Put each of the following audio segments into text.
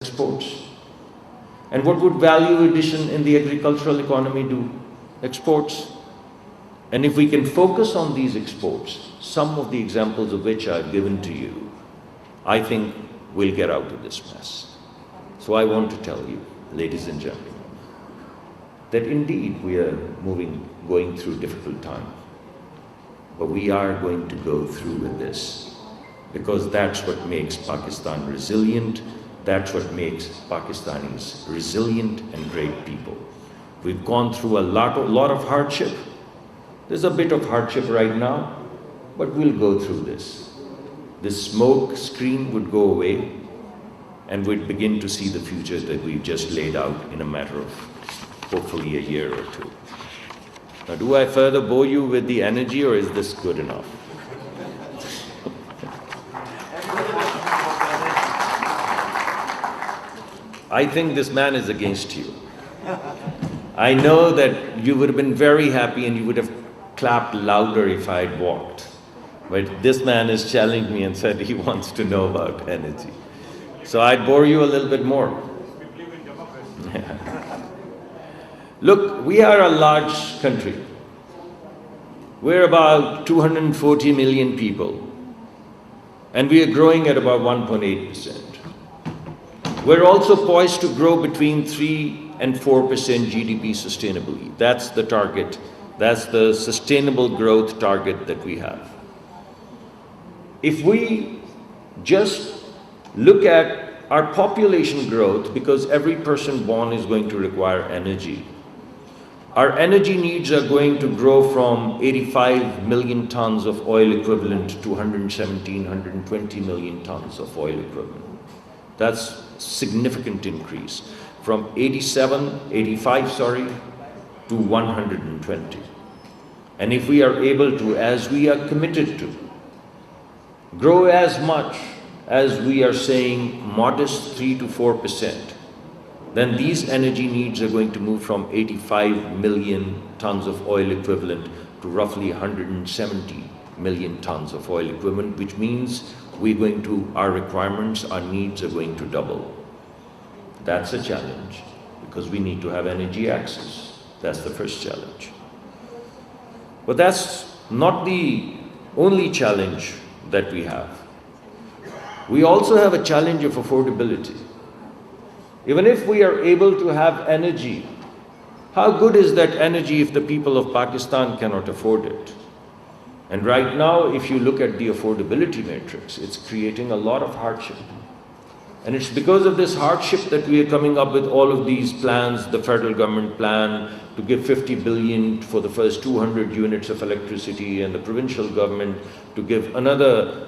exports. And what would value addition in the agricultural economy do? Exports. And if we can focus on these exports, some of the examples of which I've given to you, I think we'll get out of this mess. So I want to tell you, ladies and gentlemen, that indeed we are going through difficult time. But we are going to go through with this, because that's what makes Pakistan resilient. That's what makes Pakistanis resilient and great people. We've gone through a lot of hardship. There's a bit of hardship right now, but we'll go through this. This smoke screen would go away, and we'd begin to see the future that we've just laid out in a matter of hopefully a year or two. Now, do I further bore you with the energy, or is this good enough? I think this man is against you. I know that you would have been very happy and you would have clapped louder if I had walked. But this man has challenged me and said he wants to know about energy. So I'd bore you a little bit more. Look, we are a large country. We're about 240 million people. And we are growing at about 1.8%. We're also poised to grow between 3 and 4% GDP sustainably. That's the target. That's the sustainable growth target that we have. If we just look at our population growth, because every person born is going to require energy, our energy needs are going to grow from 85 million tons of oil equivalent to 117, 120 million tons of oil equivalent. That's significant increase from 85 to 120. And if we are able to, as we are committed to, grow as much as we are saying, modest 3 to 4%, then these energy needs are going to move from 85 million tons of oil equivalent to roughly 170 million tons of oil equivalent, which means our requirements, our needs are going to double. That's a challenge, because we need to have energy access. That's the first challenge. But that's not the only challenge that we have. We also have a challenge of affordability. Even if we are able to have energy, how good is that energy if the people of Pakistan cannot afford it? And right now, if you look at the affordability matrix, it's creating a lot of hardship. And it's because of this hardship that we are coming up with all of these plans, the federal government plan to give 50 billion for the first 200 units of electricity, and the provincial government to give another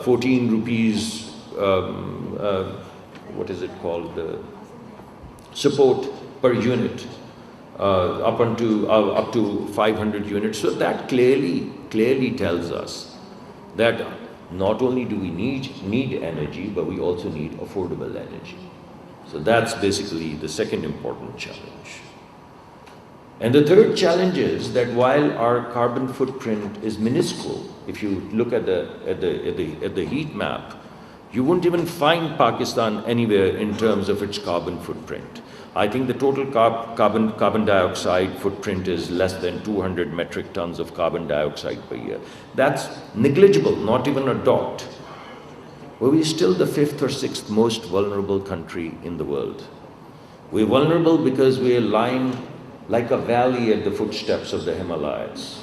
14 rupees, support per unit, up to 500 units. So that clearly tells us that not only do we need energy, but we also need affordable energy. So that's basically the second important challenge. And the third challenge is that while our carbon footprint is minuscule, if you look at the heat map, you won't even find Pakistan anywhere in terms of its carbon footprint. I think the total carbon dioxide footprint is less than 200 metric tons of carbon dioxide per year. That's negligible, not even a dot. But we're still the 5th or 6th most vulnerable country in the world. We're vulnerable because we're lying like a valley at the footsteps of the Himalayas.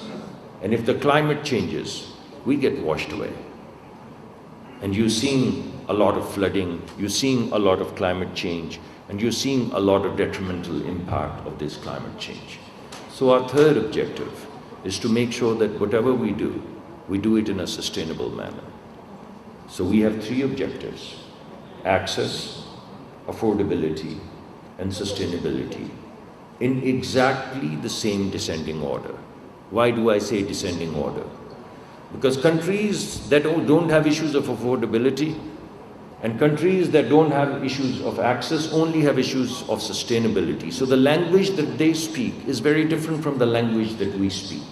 And if the climate changes, we get washed away. And you're seeing a lot of flooding, you're seeing a lot of climate change, and you're seeing a lot of detrimental impact of this climate change. So our third objective is to make sure that whatever we do it in a sustainable manner. So we have 3 objectives: access, affordability, and sustainability, in exactly the same descending order. Why do I say descending order? Because countries that don't have issues of affordability and countries that don't have issues of access only have issues of sustainability. So the language that they speak is very different from the language that we speak.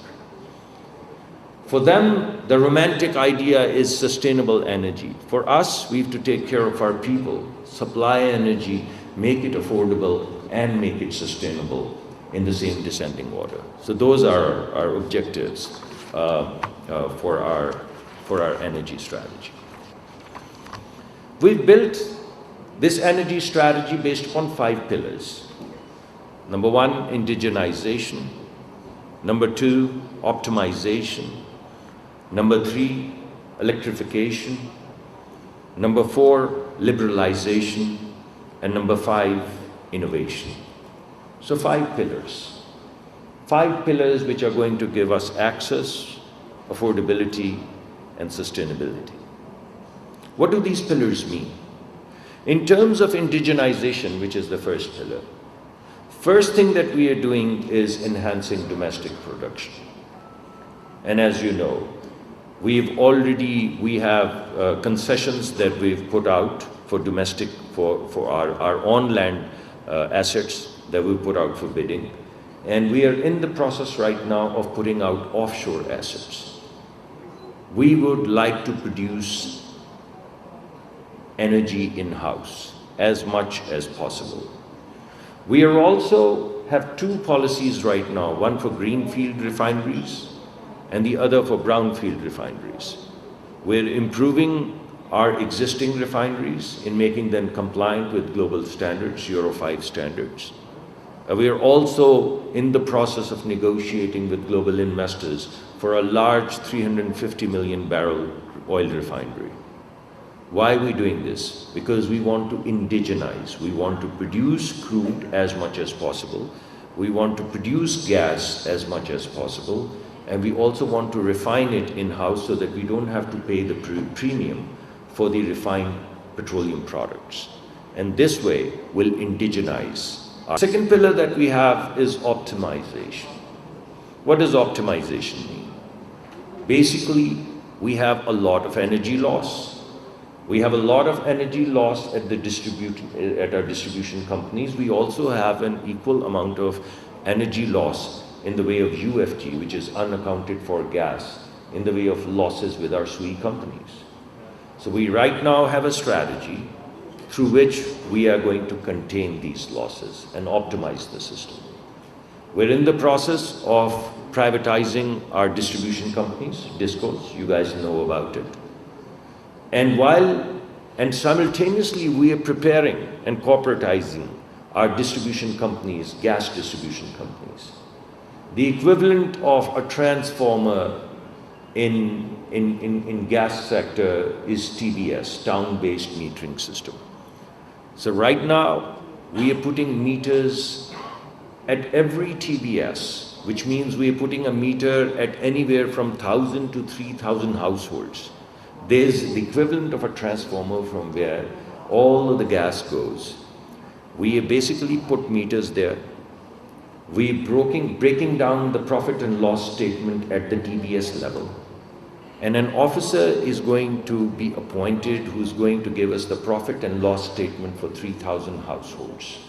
For them, the romantic idea is sustainable energy. For us, we have to take care of our people, supply energy, make it affordable, and make it sustainable in the same descending order. So those are our objectives for our energy strategy. We've built this energy strategy based upon 5 pillars. Number 1, indigenization. Number 2, optimization. Number 3, electrification. Number 4, liberalization. And number 5, innovation. So 5 pillars. 5 pillars which are going to give us access, affordability, and sustainability. What do these pillars mean? In terms of indigenization, which is the first pillar, first thing that we are doing is enhancing domestic production. And as you know, we have concessions that we've put out for domestic, for our on-land assets that we put out for bidding. And we are in the process right now of putting out offshore assets. We would like to produce energy in-house as much as possible. We are also have 2 policies right now, one for greenfield refineries and the other for brownfield refineries. We're improving our existing refineries in making them compliant with global standards, Euro 5 standards. We are also in the process of negotiating with global investors for a large 350 million barrel oil refinery. Why are we doing this? Because we want to indigenize. We want to produce crude as much as possible. We want to produce gas as much as possible. And we also want to refine it in-house so that we don't have to pay the premium for the refined petroleum products. And this way we'll indigenize. Our second pillar that we have is optimization. What does optimization mean? Basically, we have a lot of energy loss. We have a lot of energy loss at our distribution companies. We also have an equal amount of energy loss in the way of UFG, which is unaccounted for gas, in the way of losses with our SWE companies. So we right now have a strategy through which we are going to contain these losses and optimize the system. We're in the process of privatizing our distribution companies, DISCOs, you guys know about it. And simultaneously we are preparing and corporatizing our distribution companies, gas distribution companies. The equivalent of a transformer in gas sector is TBS, town-based metering system. So right now, we are putting meters at every TBS, which means we are putting a meter at anywhere from 1,000 to 3,000 households. There's the equivalent of a transformer from where all of the gas goes. We basically put meters there. We're breaking down the profit and loss statement at the TBS level. And an officer is going to be appointed who's going to give us the profit and loss statement for 3,000 households.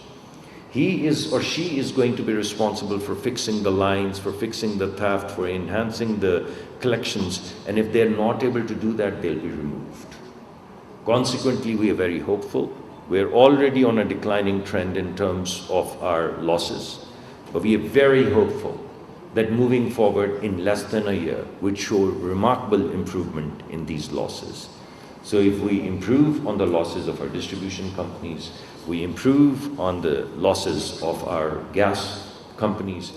He is or she is going to be responsible for fixing the lines, for fixing the theft, for enhancing the collections, and if they're not able to do that, they'll be removed. Consequently, we are very hopeful. We're already on a declining trend in terms of our losses, but we are very hopeful that moving forward in less than a year would show remarkable improvement in these losses. So if we improve on the losses of our distribution companies, we improve on the losses of our gas companies,